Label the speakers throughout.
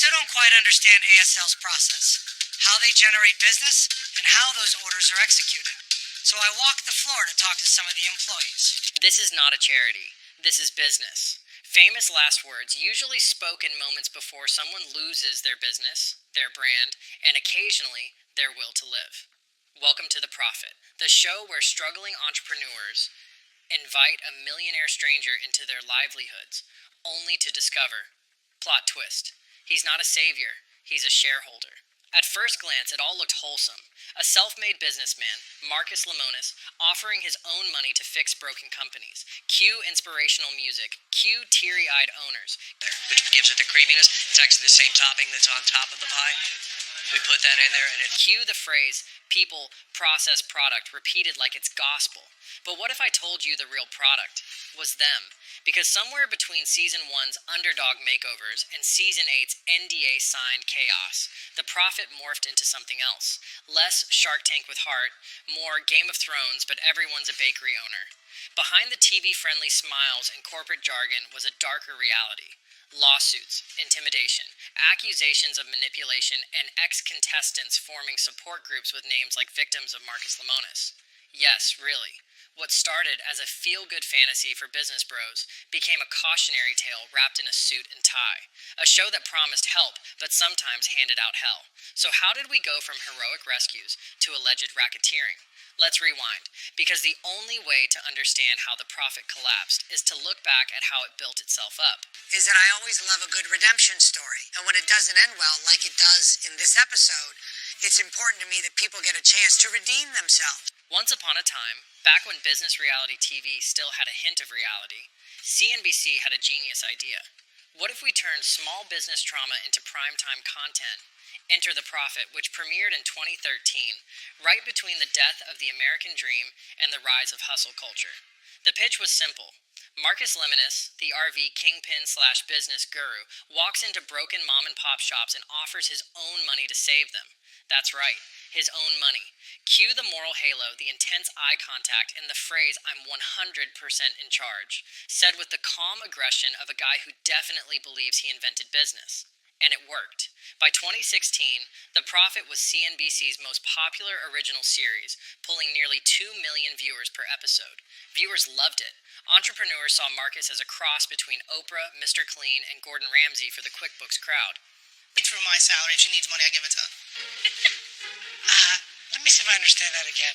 Speaker 1: still don't quite understand ASL's process, how they generate business, and how those orders are executed. So I walked the floor to talk to some of the employees.
Speaker 2: This is not a charity. This is business. Famous last words, usually spoken moments before someone loses their business, their brand, and occasionally their will to live. Welcome to The Profit, the show where struggling entrepreneurs invite a millionaire stranger into their livelihoods, only to discover, plot twist, he's not a savior, he's a shareholder. At first glance, it all looked wholesome. A self-made businessman, Marcus Lemonis, offering his own money to fix broken companies. Cue inspirational music. Cue teary-eyed owners.
Speaker 3: Which gives it the creaminess. It's actually the same topping that's on top of the pie. We put that in there and it...
Speaker 2: Cue the phrase, people, process, product, repeated like it's gospel. But what if I told you the real product was them? Because somewhere between Season 1's underdog makeovers and Season 8's NDA-signed chaos, The Profit morphed into something else. Less Shark Tank with heart, more Game of Thrones, but everyone's a bakery owner. Behind the TV-friendly smiles and corporate jargon was a darker reality. Lawsuits, intimidation, accusations of manipulation, and ex-contestants forming support groups with names like victims of Marcus Lemonis. Yes, really. What started as a feel-good fantasy for business bros became a cautionary tale wrapped in a suit and tie. A show that promised help, but sometimes handed out hell. So how did we go from heroic rescues to alleged racketeering? Let's rewind, because the only way to understand how The Profit collapsed is to look back at how it built itself up.
Speaker 1: Is that I always love a good redemption story. And when it doesn't end well, like it does in this episode, it's important to me that people get a chance to redeem themselves.
Speaker 2: Once upon a time, back when business reality TV still had a hint of reality, CNBC had a genius idea. What if we turned small business trauma into primetime content? Enter The Profit, which premiered in 2013, right between the death of the American dream and the rise of hustle culture. The pitch was simple. Marcus Lemonis, the RV kingpin/business guru, walks into broken mom-and-pop shops and offers his own money to save them. That's right, his own money. Cue the moral halo, the intense eye contact, and the phrase, "I'm 100% in charge," said with the calm aggression of a guy who definitely believes he invented business. And it worked. By 2016, The Profit was CNBC's most popular original series, pulling nearly 2 million viewers per episode. Viewers loved it. Entrepreneurs saw Marcus as a cross between Oprah, Mr. Clean, and Gordon Ramsay for the QuickBooks crowd.
Speaker 4: It's for my salary. If she needs money, I give it to her.
Speaker 1: Let me see if I understand that again.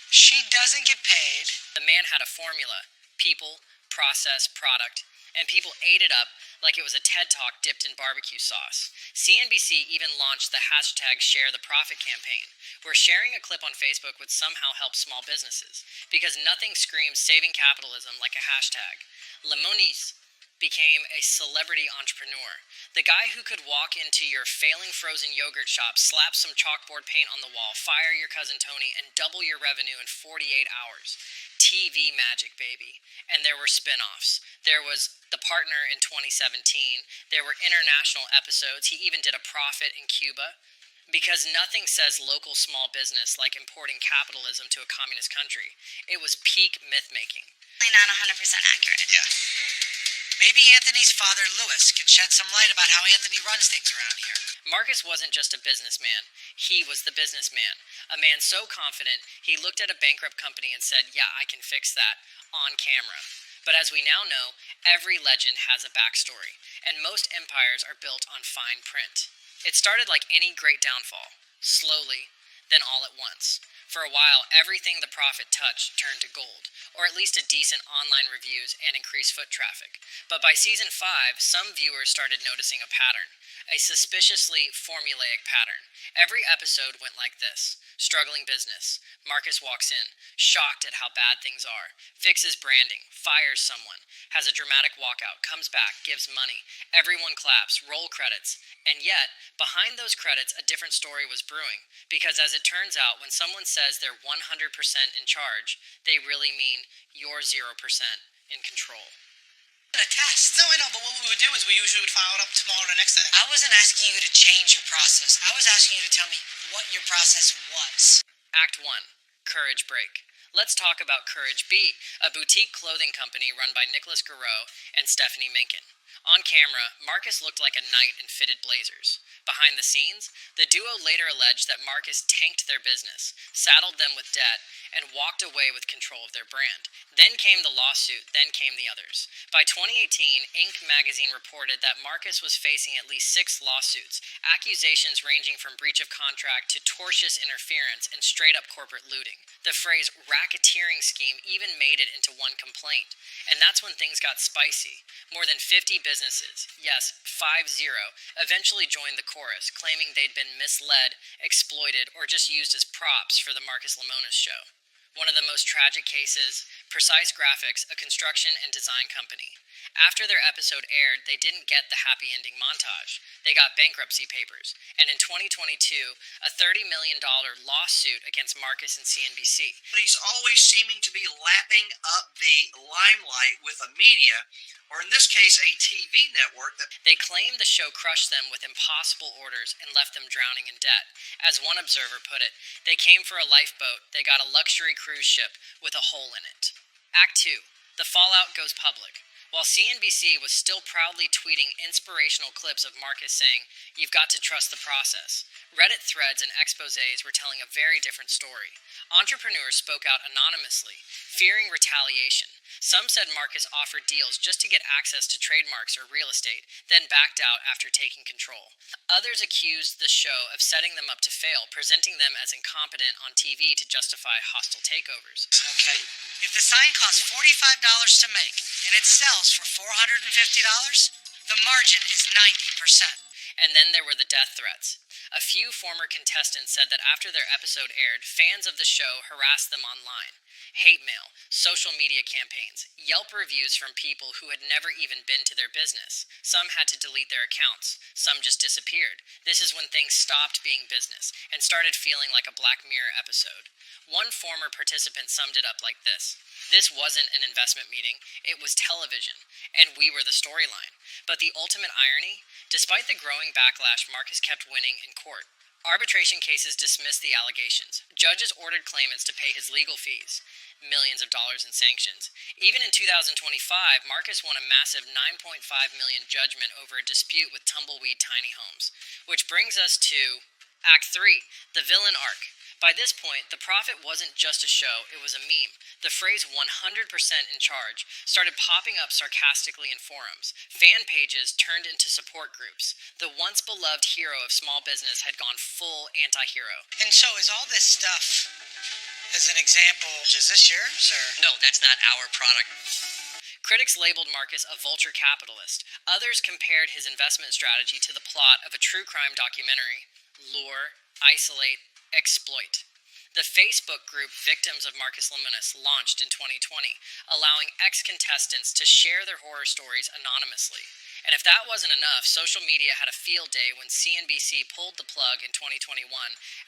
Speaker 1: She doesn't get paid.
Speaker 2: The man had a formula: people, process, product, and people ate it up like it was a TED Talk dipped in barbecue sauce. CNBC even launched the hashtag #ShareTheProfit campaign, where sharing a clip on Facebook would somehow help small businesses, because nothing screams saving capitalism like a hashtag. Lemonis became a celebrity entrepreneur. The guy who could walk into your failing frozen yogurt shop, slap some chalkboard paint on the wall, fire your cousin Tony, and double your revenue in 48 hours. TV magic, baby. And there were spin-offs. There was The Partner in 2017. There were international episodes. He even did a profit in Cuba. Because nothing says local small business like importing capitalism to a communist country. It was peak myth-making.
Speaker 5: Not 100% accurate.
Speaker 4: Yeah.
Speaker 1: Maybe Anthony's father, Louis, can shed some light about how Anthony runs things around here.
Speaker 2: Marcus wasn't just a businessman. He was the businessman. A man so confident, he looked at a bankrupt company and said, "Yeah, I can fix that," on camera. But as we now know, every legend has a backstory, and most empires are built on fine print. It started like any great downfall, slowly, then all at once. For a while, everything The Profit touched turned to gold, or at least a decent online reviews and increased foot traffic. But by season 5, some viewers started noticing a pattern, a suspiciously formulaic pattern. Every episode went like this. Struggling business. Marcus walks in, shocked at how bad things are, fixes branding, fires someone, has a dramatic walkout, comes back, gives money. Everyone claps, roll credits. And yet, behind those credits, a different story was brewing. Because as it turns out, when someone says they're 100% in charge, they really mean you're 0% in control.
Speaker 1: A test.
Speaker 4: No, I know, but what we would do is we usually would file it up tomorrow or the next day.
Speaker 1: I wasn't asking you to change your process. I was asking you to tell me what your process was.
Speaker 2: Act 1. Courage Break. Let's talk about Courage B, a boutique clothing company run by Nicholas Garreau and Stephanie Mencken. On camera, Marcus looked like a knight in fitted blazers. Behind the scenes, the duo later alleged that Marcus tanked their business, saddled them with debt, and walked away with control of their brand. Then came the lawsuit, then came the others. By 2018, Inc. magazine reported that Marcus was facing at least 6 lawsuits, accusations ranging from breach of contract to tortious interference and straight-up corporate looting. The phrase racketeering scheme even made it into one complaint. And that's when things got spicy. More than 50 businesses, yes, 50, eventually joined the chorus, claiming they'd been misled, exploited, or just used as props for the Marcus Lemonis show. One of the most tragic cases, Precise Graphics, a construction and design company. After their episode aired, they didn't get the happy ending montage. They got bankruptcy papers, and in 2022, a $30 million lawsuit against Marcus and CNBC.
Speaker 6: He's always seeming to be lapping up the limelight with a media, or in this case, a TV network that
Speaker 2: They claimed the show crushed them with impossible orders and left them drowning in debt. As one observer put it, they came for a lifeboat, they got a luxury cruise ship with a hole in it. Act 2. The fallout goes public. While CNBC was still proudly tweeting inspirational clips of Marcus saying, "You've got to trust the process," Reddit threads and exposés were telling a very different story. Entrepreneurs spoke out anonymously, fearing retaliation. Some said Marcus offered deals just to get access to trademarks or real estate, then backed out after taking control. Others accused the show of setting them up to fail, presenting them as incompetent on TV to justify hostile takeovers.
Speaker 6: okay.
Speaker 1: If the sign costs $45 to make and it sells for $450, the margin is 90%.
Speaker 2: And then there were the death threats. A few former contestants said that after their episode aired, fans of the show harassed them online. Hate mail, social media campaigns, Yelp reviews from people who had never even been to their business. Some had to delete their accounts. Some just disappeared. This is when things stopped being business and started feeling like a Black Mirror episode. One former participant summed it up like this: "This wasn't an investment meeting, it was television, and we were the storyline." But the ultimate irony? Despite the growing backlash, Marcus kept winning in court. Arbitration cases dismissed the allegations. Judges ordered claimants to pay his legal fees, millions of dollars in sanctions. Even in 2025, Marcus won a massive $9.5 million judgment over a dispute with Tumbleweed Tiny Homes. Which brings us to Act 3, the villain arc. By this point, The Prophet wasn't just a show, it was a meme. The phrase 100% in charge started popping up sarcastically in forums. Fan pages turned into support groups. The once beloved hero of small business had gone full anti-hero.
Speaker 1: And so is all this stuff, as an example, is this yours or?
Speaker 3: No, that's not our product.
Speaker 2: Critics labeled Marcus a vulture capitalist. Others compared his investment strategy to the plot of a true crime documentary: lure, isolate, exploit. The Facebook group Victims of Marcus Lemonis launched in 2020, allowing ex-contestants to share their horror stories anonymously. And if that wasn't enough, social media had a field day when CNBC pulled the plug in 2021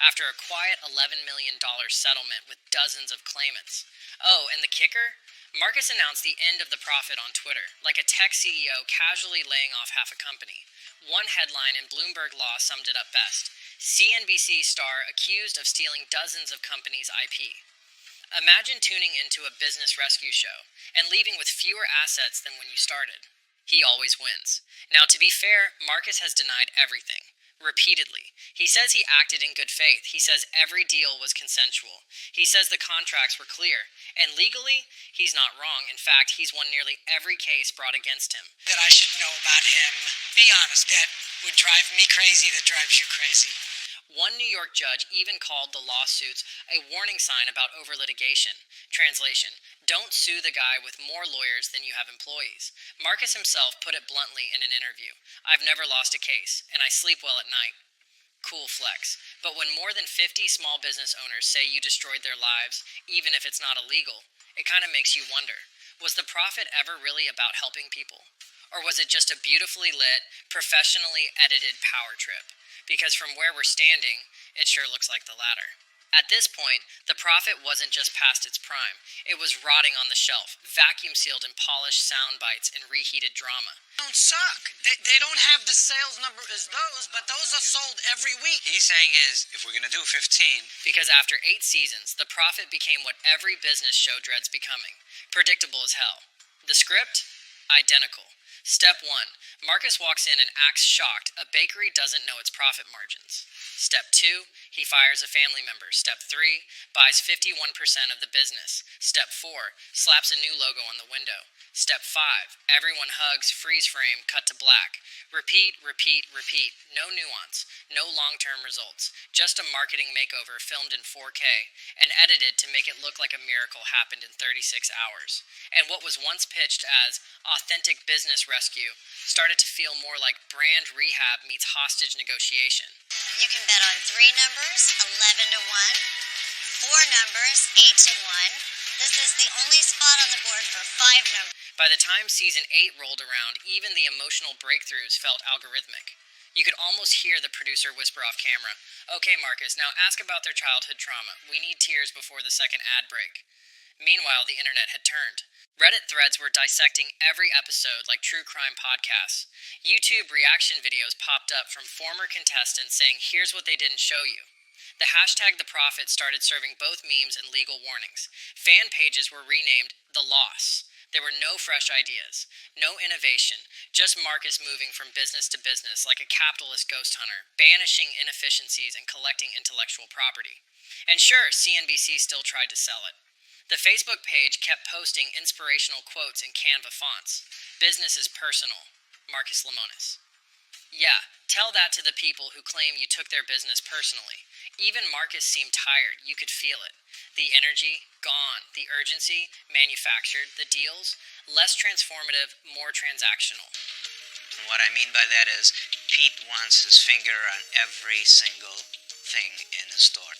Speaker 2: after a quiet $11 million settlement with dozens of claimants. Oh, and the kicker? Marcus announced the end of The Prophet on Twitter, like a tech CEO casually laying off half a company. One headline in Bloomberg Law summed it up best: CNBC star accused of stealing dozens of companies' IP. Imagine tuning into a business rescue show and leaving with fewer assets than when you started. He always wins. Now, to be fair, Marcus has denied everything. Repeatedly. He says he acted in good faith. He says every deal was consensual. He says the contracts were clear. And legally, he's not wrong. In fact, he's won nearly every case brought against him.
Speaker 1: That I should know about him. Be honest, that would drive me crazy, that drives you crazy.
Speaker 2: One New York judge even called the lawsuits a warning sign about over-litigation. Translation: don't sue the guy with more lawyers than you have employees. Marcus himself put it bluntly in an interview: "I've never lost a case, and I sleep well at night." Cool flex. But when more than 50 small business owners say you destroyed their lives, even if it's not illegal, it kind of makes you wonder, was The Prophet ever really about helping people? Or was it just a beautifully lit, professionally edited power trip? Because from where we're standing, it sure looks like the latter. At this point, The Prophet wasn't just past its prime. It was rotting on the shelf, vacuum-sealed in polished sound bites and reheated drama.
Speaker 1: Don't suck. They don't have the sales number as those, but those are sold every week.
Speaker 6: He's saying is, if we're going to do 15,
Speaker 2: Because after 8 seasons, The Prophet became what every business show dreads becoming: predictable as hell. The script? Identical. Step 1. Marcus walks in and acts shocked. A bakery doesn't know its profit margins. Step 2, he fires a family member. Step 3, buys 51% of the business. Step 4, slaps a new logo on the window. Step 5, everyone hugs, freeze frame, cut to black. Repeat, repeat, repeat. No nuance, no long-term results. Just a marketing makeover filmed in 4K and edited to make it look like a miracle happened in 36 hours. And what was once pitched as authentic business rescue started to feel more like brand rehab meets hostage negotiation.
Speaker 5: You can bet on 3 numbers, 11 to 1, 4 numbers, 8 to 1. This is the only spot on the board for 5 numbers.
Speaker 2: By the time season 8 rolled around, even the emotional breakthroughs felt algorithmic. You could almost hear the producer whisper off camera, "Okay, Marcus, now ask about their childhood trauma. We need tears before the second ad break." Meanwhile, the internet had turned. Reddit threads were dissecting every episode like true crime podcasts. YouTube reaction videos popped up from former contestants saying, "Here's what they didn't show you." The hashtag The Prophet started serving both memes and legal warnings. Fan pages were renamed The Loss. There were no fresh ideas, no innovation, just Marcus moving from business to business like a capitalist ghost hunter, banishing inefficiencies and collecting intellectual property. And sure, CNBC still tried to sell it. The Facebook page kept posting inspirational quotes in Canva fonts. "Business is personal, Marcus Lemonis." Yeah, tell that to the people who claim you took their business personally. Even Marcus seemed tired. You could feel it. The energy, gone. The urgency, manufactured. The deals, less transformative, more transactional.
Speaker 7: What I mean by that is Pete wants his finger on every single thing in the store.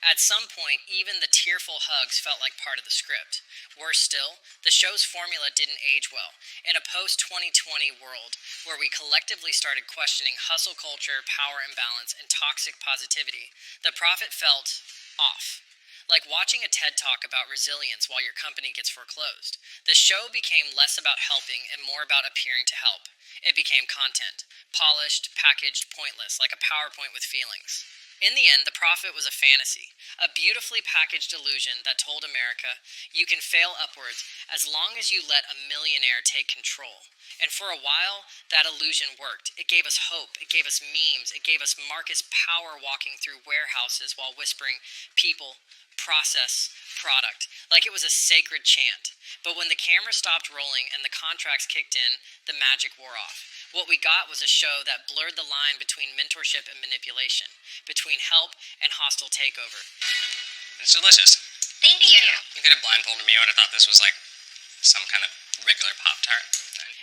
Speaker 2: At some point, even the tearful hugs felt like part of the script. Worse still, the show's formula didn't age well. In a post-2020 world where we collectively started questioning hustle culture, power imbalance, and toxic positivity, The Prophet felt off. Like watching a TED Talk about resilience while your company gets foreclosed. The show became less about helping and more about appearing to help. It became content. Polished, packaged, pointless, like a PowerPoint with feelings. In the end, The Prophet was a fantasy, a beautifully packaged illusion that told America, you can fail upwards as long as you let a millionaire take control. And for a while, that illusion worked. It gave us hope, it gave us memes, it gave us Marcus Power walking through warehouses while whispering people, process, product, like it was a sacred chant. But when the camera stopped rolling and the contracts kicked in, the magic wore off. What we got was a show that blurred the line between mentorship and manipulation, between help and hostile takeover.
Speaker 8: It's delicious.
Speaker 5: Thank you.
Speaker 8: You could have blindfolded me. I would have thought this was like some kind of regular Pop-Tart.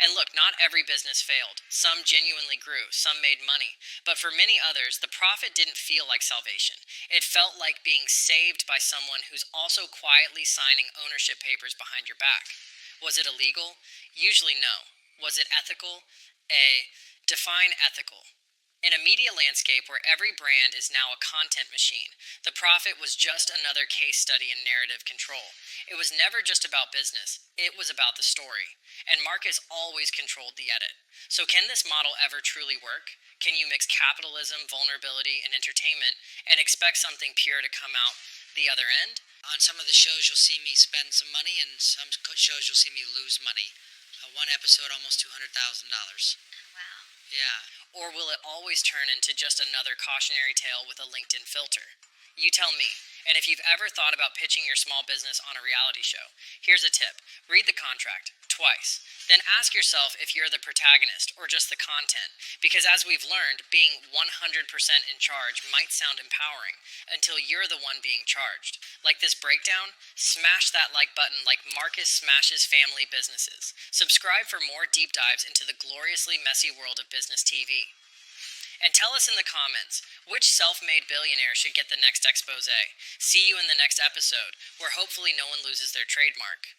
Speaker 2: And look, not every business failed. Some genuinely grew, some made money. But for many others, The Prophet didn't feel like salvation. It felt like being saved by someone who's also quietly signing ownership papers behind your back. Was it illegal? Usually no. Was it ethical? Define ethical. In a media landscape where every brand is now a content machine, The Prophet was just another case study in narrative control. It was never just about business. It was about the story. And Marcus always controlled the edit. So can this model ever truly work? Can you mix capitalism, vulnerability, and entertainment and expect something pure to come out the other end?
Speaker 9: On some of the shows, you'll see me spend some money, and some shows you'll see me lose money. One episode, almost $200,000.
Speaker 5: Wow.
Speaker 9: Yeah.
Speaker 2: Or will it always turn into just another cautionary tale with a LinkedIn filter? You tell me. And if you've ever thought about pitching your small business on a reality show, here's a tip. Read the contract twice. Then ask yourself if you're the protagonist or just the content. Because as we've learned, being 100% in charge might sound empowering until you're the one being charged. Like this breakdown, smash that like button like Marcus smashes family businesses. Subscribe for more deep dives into the gloriously messy world of business TV. And tell us in the comments, which self-made billionaire should get the next expose? See you in the next episode, where hopefully no one loses their trademark.